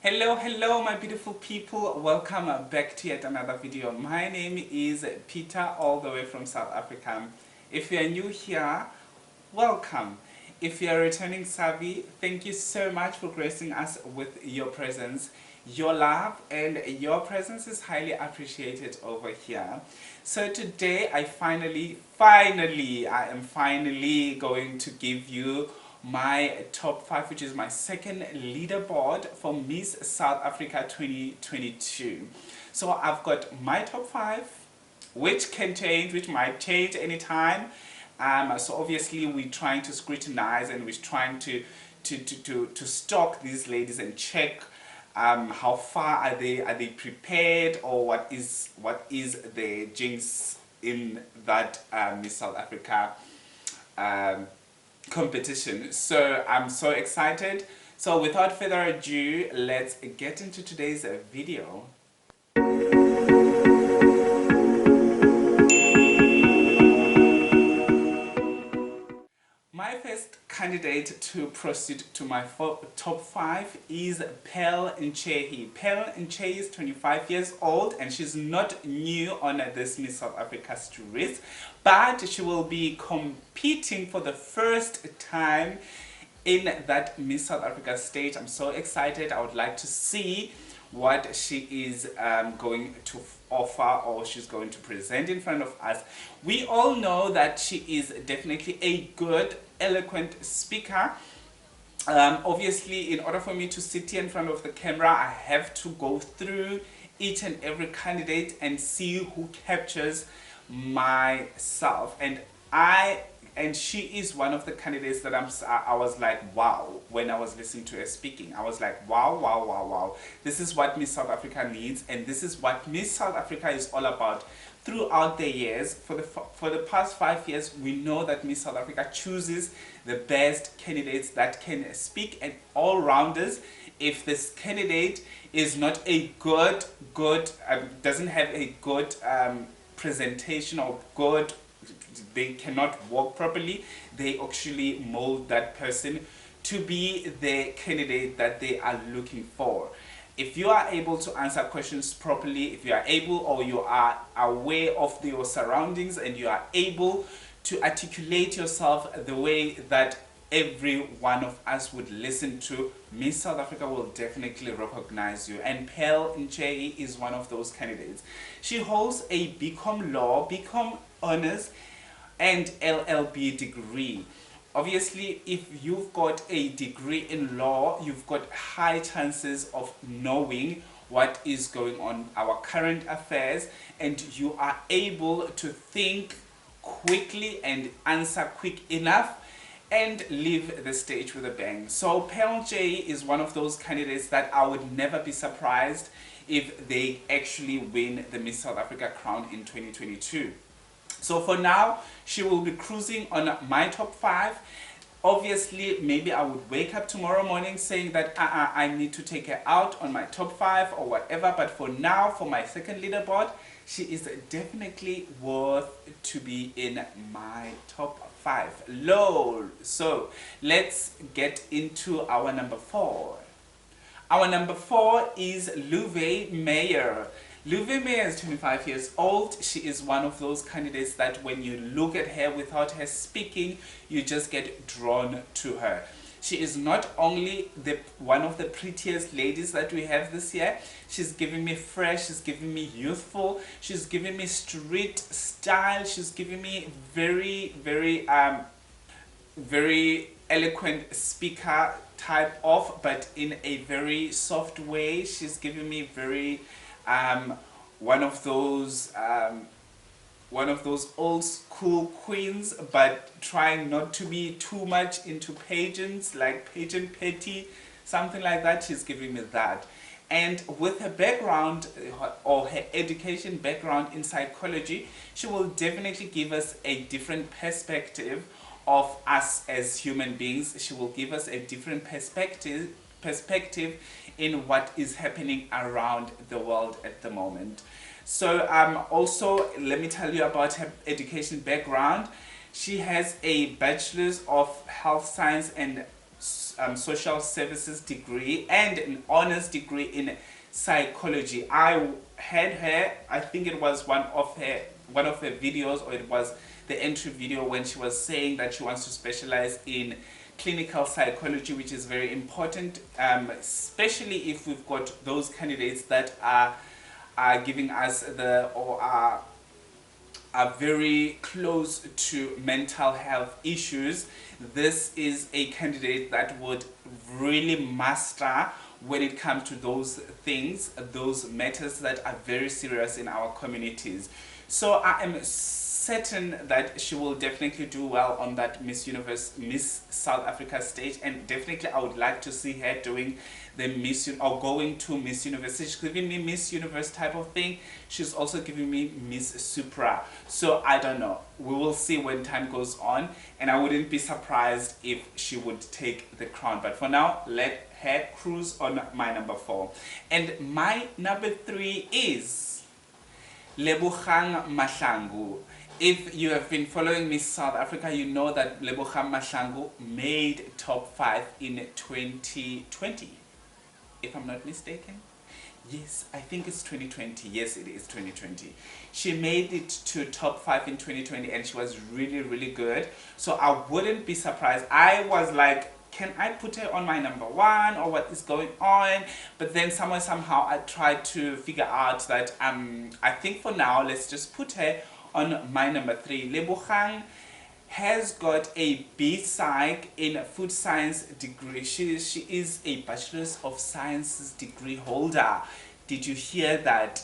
Hello my beautiful people, welcome back to yet another video. My name is Peter, all the way from South Africa. If you are new here, welcome. If you are returning savvy, thank you so much for gracing us with your presence. Your love and your presence is highly appreciated over here. So today I am finally going to give you my top 5, which is my second leaderboard for Miss South Africa 2022. So I've got my top 5, which might change anytime. So obviously we're trying to scrutinize and we're trying to stalk these ladies and check how far are they prepared, or what is the jinx in that Miss South Africa competition. So I'm so excited. So without further ado, let's get into today's video. My first candidate to proceed to my top 5 is Pearl Nchehi. Pearl Nchehi is 25 years old and she's not new on this Miss South Africa street, but she will be competing for the first time in that Miss South Africa stage. I'm so excited. I would like to see what she is going to offer, or she's going to present in front of us. We all know that she is definitely a good, eloquent speaker. Obviously, in order for me to sit here in front of the camera, I have to go through each and every candidate and see who captures myself. And she is one of the candidates that I was like, wow, when I was listening to her speaking. I was like, wow. This is what Miss South Africa needs, and this is what Miss South Africa is all about. Throughout the years, for the past 5 years, we know that Miss South Africa chooses the best candidates that can speak, and all-rounders. If this candidate is not a good, doesn't have a good presentation, or good, they cannot walk properly, they actually mold that person to be the candidate that they are looking for. If you are able to answer questions properly, if you are able, or you are aware of your surroundings, and you are able to articulate yourself the way that every one of us would listen to, Miss South Africa will definitely recognize you. And Pearl Nchehi is one of those candidates. She holds a BCom Law, BCom Honors, and LLB degree. Obviously, if you've got a degree in law, you've got high chances of knowing what is going on, our current affairs, and you are able to think quickly and answer quick enough and leave the stage with a bang. So Pearl Nchehi is one of those candidates that I would never be surprised if they actually win the Miss South Africa crown in 2022. So for now, she will be cruising on my top 5. Obviously, maybe I would wake up tomorrow morning saying that I need to take her out on my top 5 or whatever. But for now, for my second leaderboard, she is definitely worth to be in my top 5. Lol. So let's get into our number 4. Our number 4 is Louvain Meyer. Louvain Meyer is 25 years old. She is one of those candidates that when you look at her without her speaking, you just get drawn to her. She is not only one of the prettiest ladies that we have this year, she's giving me fresh, she's giving me youthful, she's giving me street style, she's giving me very eloquent speaker type of, but in a very soft way. She's giving me very one of those old school queens, but trying not to be too much into pageants, like pageant petty, something like that. She's giving me that. And with her background, or her education background in psychology, she will definitely give us a different perspective of us as human beings. She will give us a different perspective in what is happening around the world at the moment. So also, let me tell you about her education background. She has a bachelor's of health science and social services degree and an honors degree in psychology. I had her, I think it was one of her videos, or it was the entry video, when she was saying that she wants to specialize in clinical psychology, which is very important, especially if we've got those candidates that are giving us or are very close to mental health issues. This is a candidate that would really master when it comes to those things, those matters that are very serious in our communities. So I am certain that she will definitely do well on that Miss South Africa stage, and definitely I would like to see her doing the or going to Miss Universe. She's giving me Miss Universe type of thing. She's also giving me Miss Supra. So I don't know. We will see when time goes on, and I wouldn't be surprised if she would take the crown. But for now, let her cruise on my number 4. And my number 3 is Lebohang Mahlangu. If you have been following Miss South Africa, you know that Lebohang Mahlangu made top 5 in 2020. If I'm not mistaken. Yes, I think it's 2020. Yes, it is 2020. She made it to top 5 in 2020, and she was really, really good. So I wouldn't be surprised. I was like, can I put her on my number 1, or what is going on? But then somehow I tried to figure out that I think for now, let's just put her on my number 3. Lebohang has got a B.Psych in food science degree. She is a Bachelor's of Sciences degree holder. Did you hear that?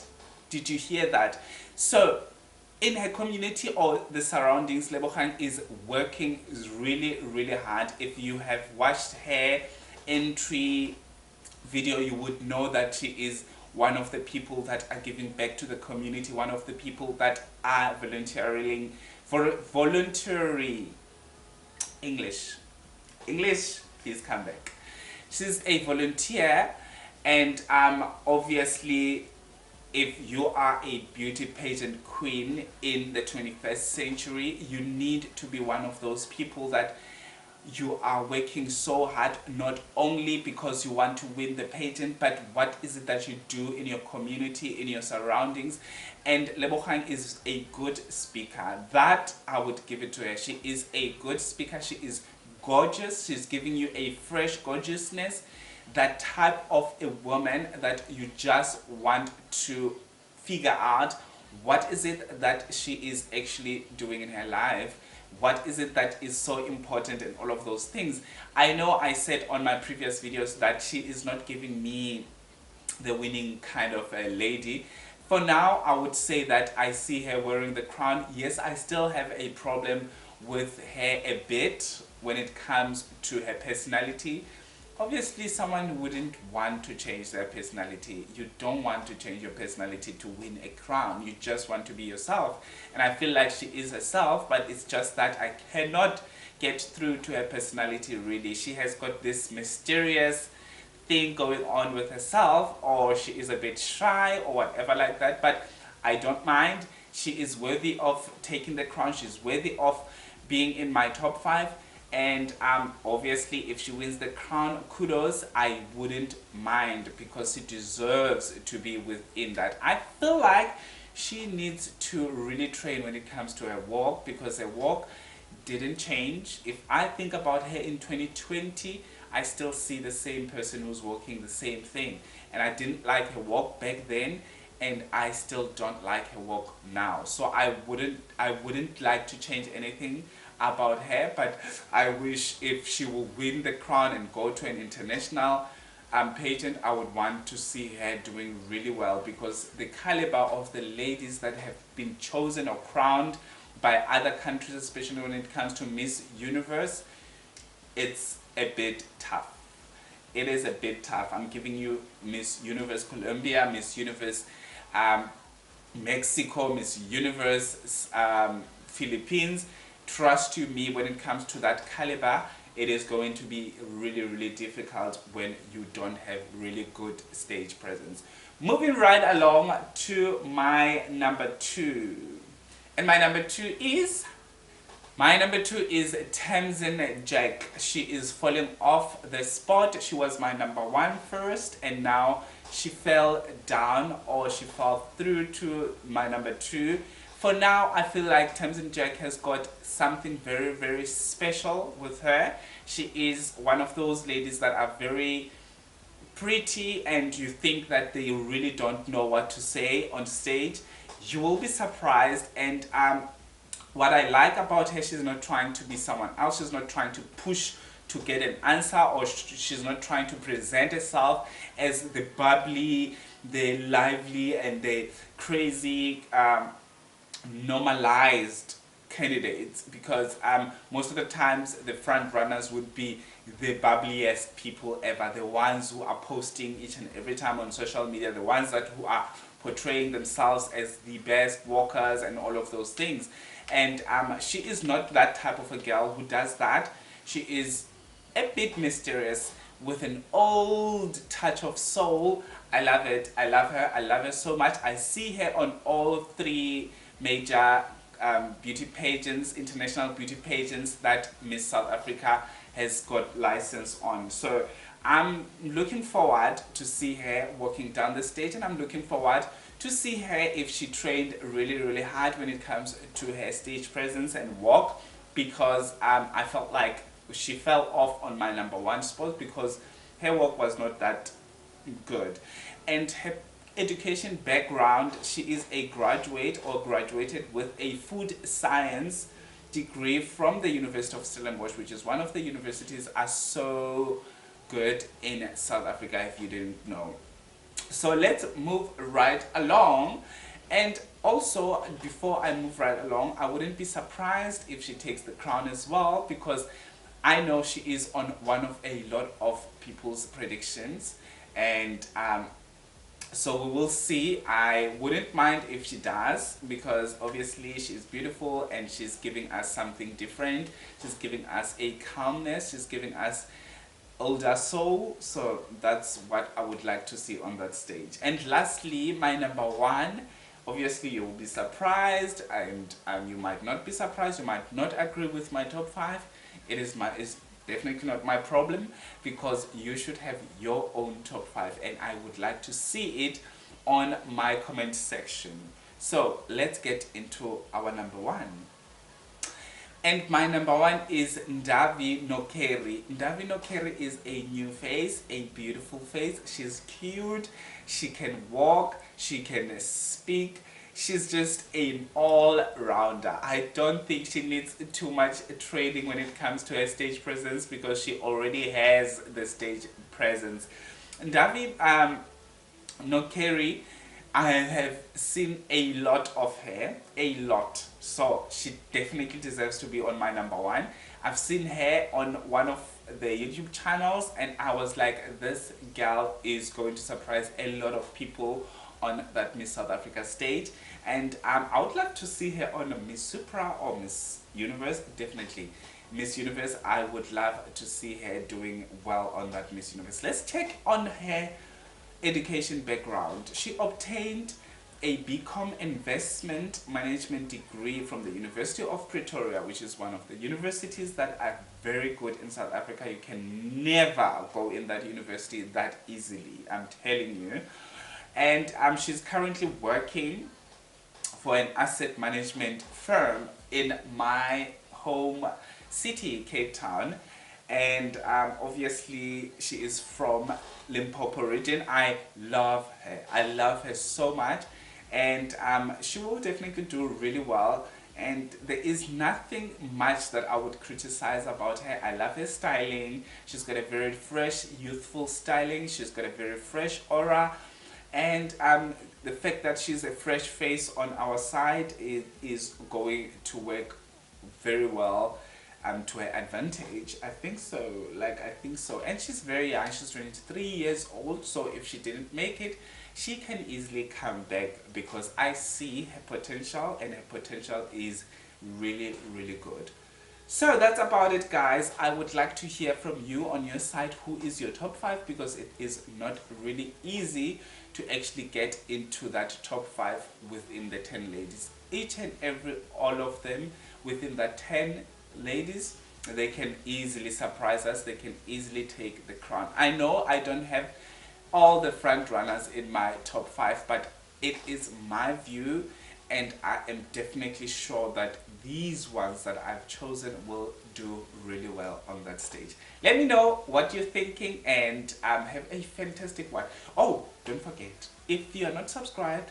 Did you hear that? So in her community or the surroundings, Lebohang is working really, really hard. If you have watched her entry video, you would know that she is one of the people that are giving back to the community, one of the people that are volunteering for voluntary English, please come back. She's a volunteer, and obviously if you are a beauty pageant queen in the 21st century, you need to be one of those people that you are working so hard, not only because you want to win the pageant, but what is it that you do in your community, in your surroundings. And Lebohang is a good speaker. That I would give it to her. She is a good speaker. She is gorgeous. She's giving you a fresh gorgeousness, that type of a woman that you just want to figure out what is it that she is actually doing in her life. What is it that is so important, and all of those things. I know I said on my previous videos that she is not giving me the winning kind of a lady. For now, I would say that I see her wearing the crown. Yes, I still have a problem with her a bit when it comes to her personality. Obviously, someone wouldn't want to change their personality. You don't want to change your personality to win a crown. You just want to be yourself. And I feel like she is herself, but it's just that I cannot get through to her personality really. She has got this mysterious thing going on with herself, or she is a bit shy or whatever like that. But I don't mind. She is worthy of taking the crown. She's worthy of being in my top 5. And obviously if she wins the crown, kudos, I wouldn't mind, because she deserves to be within that. I feel like she needs to really train when it comes to her walk, because her walk didn't change. If I think about her in 2020, I still see the same person who's walking the same thing, and I didn't like her walk back then, and I still don't like her walk now. So I wouldn't like to change anything about her, but I wish if she will win the crown and go to an international pageant, I would want to see her doing really well, because the caliber of the ladies that have been chosen or crowned by other countries, especially when it comes to Miss Universe, it's a bit tough. It is a bit tough. I'm giving you Miss Universe Colombia, Miss Universe Mexico, Miss Universe Philippines. Trust you me, when it comes to that caliber, it is going to be really, really difficult when you don't have really good stage presence. Moving right along to my number 2. And my number 2 is My number 2 is Tanzanite Jack. She is falling off the spot. She was my number 1 first, and now she fell down, or she fell through to my number 2. For now, I feel like Tanzanite Jack has got something very, very special with her. She is one of those ladies that are very pretty, and you think that they really don't know what to say on stage. You will be surprised. And what I like about her, she's not trying to be someone else. She's not trying to push to get an answer, or she's not trying to present herself as the bubbly, the lively, and the crazy, normalized candidates, because most of the times the front runners would be the bubbliest people ever, the ones who are posting each and every time on social media, the ones who are portraying themselves as the best walkers and all of those things. And she is not that type of a girl who does that. She is a bit mysterious with an old touch of soul. I love it. I love her. I love her so much. I see her on all 3 major beauty pageants, international beauty pageants that Miss South Africa has got license on. So I'm looking forward to see her walking down the stage, and I'm looking forward to see her if she trained really, really hard when it comes to her stage presence and walk, because I felt like she fell off on my number 1 spot because her walk was not that good. And her education background, she is a graduate, or graduated with a food science degree from the University of Stellenbosch, which is one of the universities are so good in South Africa, if you didn't know. So let's move right along. And also, before I move right along, I wouldn't be surprised if she takes the crown as well, because I know she is on one of a lot of people's predictions. And so we will see. I wouldn't mind if she does, because obviously she's beautiful and she's giving us something different. She's giving us a calmness. She's giving us older soul. So that's what I would like to see on that stage. And lastly, my number 1, obviously you will be surprised, and you might not be surprised. You might not agree with my top 5. It's definitely not my problem, because you should have your own top 5, and I would like to see it on my comment section. So let's get into our number 1. And my number 1 is Davino Kelly. Davino Kelly is a new face, a beautiful face. She's cute, she can walk, she can speak. She's just an all-rounder. I don't think she needs too much training when it comes to her stage presence, because she already has the stage presence. Davino Kelly, I have seen a lot of her, a lot. So she definitely deserves to be on my number 1. I've seen her on one of the YouTube channels, and I was like, this girl is going to surprise a lot of people on that Miss South Africa stage. And I would like to see her on a Miss Supra or Miss Universe. Definitely Miss Universe. I would love to see her doing well on that Miss Universe. Let's check on her education background. She obtained a BCom Investment Management degree from the University of Pretoria, which is one of the universities that are very good in South Africa. You can never go in that university that easily, I'm telling you. And she's currently working for an asset management firm in my home city, Cape Town. And obviously she is from Limpopo region. I love her so much, and she will definitely do really well. And there is nothing much that I would criticize about her. I love her styling. She's got a very fresh, youthful styling. She's got a very fresh aura. And the fact that she's a fresh face on our side is going to work very well to her advantage. I think so. And she's very young. She's 23 years old. So if she didn't make it, she can easily come back, because I see her potential, and her potential is really, really good. So that's about it, guys. I would like to hear from you on your side. Who is your top 5? Because it is not really easy to actually get into that top 5 within the 10 ladies. All of them within the 10 ladies, they can easily surprise us. They can easily take the crown. I know I don't have all the front runners in my top 5, but it is my view, and I am definitely sure that these ones that I've chosen will do really well on that stage. Let me know what you're thinking, and have a fantastic one. Oh, don't forget, if you're not subscribed,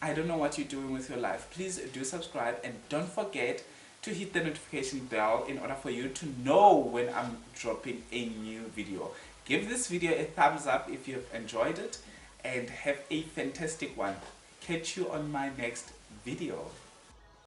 I don't know what you're doing with your life. Please do subscribe, and don't forget to hit the notification bell in order for you to know when I'm dropping a new video. Give this video a thumbs up if you've enjoyed it, and have a fantastic one. Catch you on my next video.